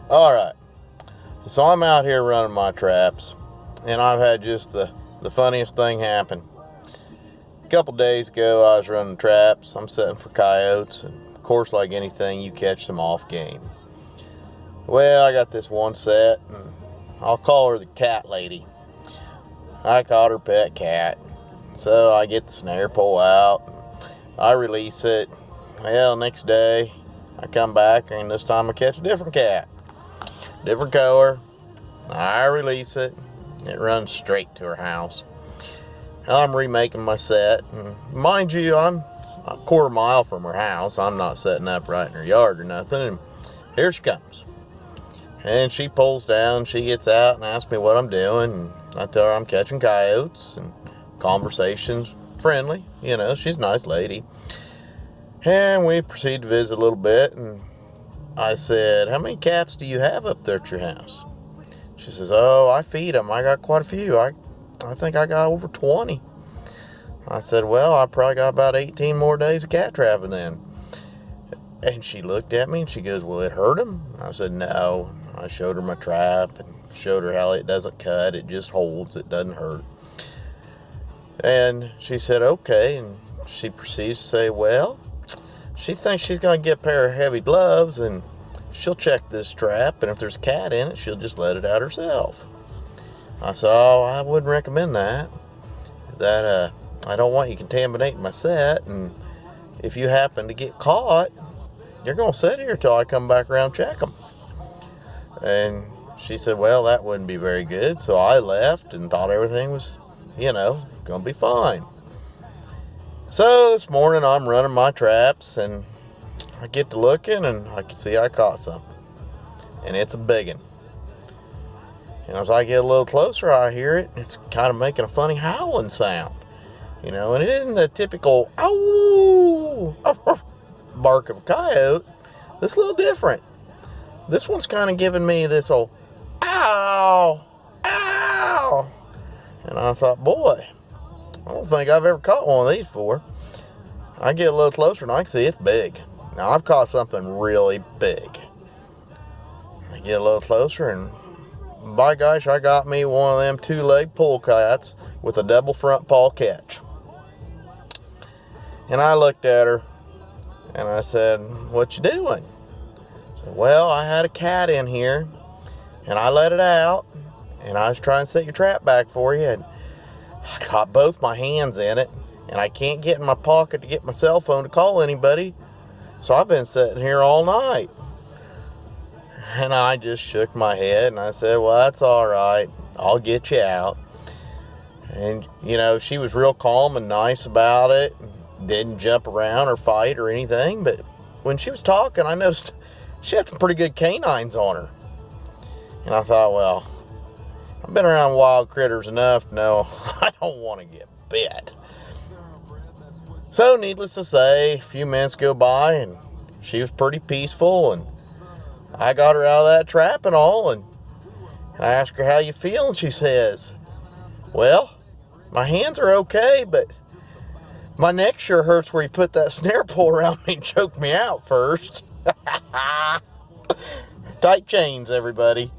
All right. So I'm out here running my traps, and I've had just the funniest thing happen. A couple days ago, I was running traps. I'm setting for coyotes, and of course, like anything, you catch them off game. Well, I got this one set, and I'll call her the cat lady. I caught her pet cat. So I get the snare pole out, I release it. Well, next day, I come back, and this time I catch a different cat. Different color. I release it. It runs straight to her house. I'm remaking my set, and mind you, I'm a quarter mile from her house. I'm not setting up right in her yard or nothing, and here she comes. And she pulls down, she gets out and asks me what I'm doing, and I tell her I'm catching coyotes, and conversation's friendly, she's a nice lady. And we proceed to visit a little bit, and I said, how many cats do you have up there at your house? She says, oh, I feed them. I got quite a few. I think I got over 20. I said, well, I probably got about 18 more days of cat trapping then. And she looked at me and she goes, will it hurt them? I said, no. I showed her my trap and showed her how it doesn't cut. It just holds. It doesn't hurt. And she said, okay. And she proceeds to say, well, she thinks she's going to get a pair of heavy gloves and she'll check this trap. And if there's a cat in it, she'll just let it out herself. I said, oh, I wouldn't recommend that. I don't want you contaminating my set. And if you happen to get caught, you're going to sit here till I come back around and check them. And she said, well, that wouldn't be very good. So I left and thought everything was, going to be fine. So this morning I'm running my traps and I get to looking and I can see I caught something. And it's a big one. And as I get a little closer, I hear it. It's kind of making a funny howling sound. And it isn't the typical ow bark of a coyote. It's a little different. This one's kind of giving me this old ow, ow. And I thought, boy, I don't think I've ever caught one of these before. I get a little closer and I can see it's big. Now, I've caught something really big. I get a little closer and by gosh, I got me one of them two-leg polecats with a double front paw catch. And I looked at her and I said, what you doing? She said, well, I had a cat in here and I let it out and I was trying to set your trap back for you and I caught both my hands in it and I can't get in my pocket to get my cell phone to call anybody. So I've been sitting here all night. And I just shook my head and I said, well, that's all right. I'll get you out. And, she was real calm and nice about it. Didn't jump around or fight or anything. But when she was talking, I noticed she had some pretty good canines on her. And I thought, well, I've been around wild critters enough to know I don't want to get bit. So needless to say, a few minutes go by and she was pretty peaceful and I got her out of that trap and all, and I asked her, how you feel? And she says, well, my hands are okay, but my neck sure hurts where you put that snare pole around me and choked me out first. Tight chains, everybody.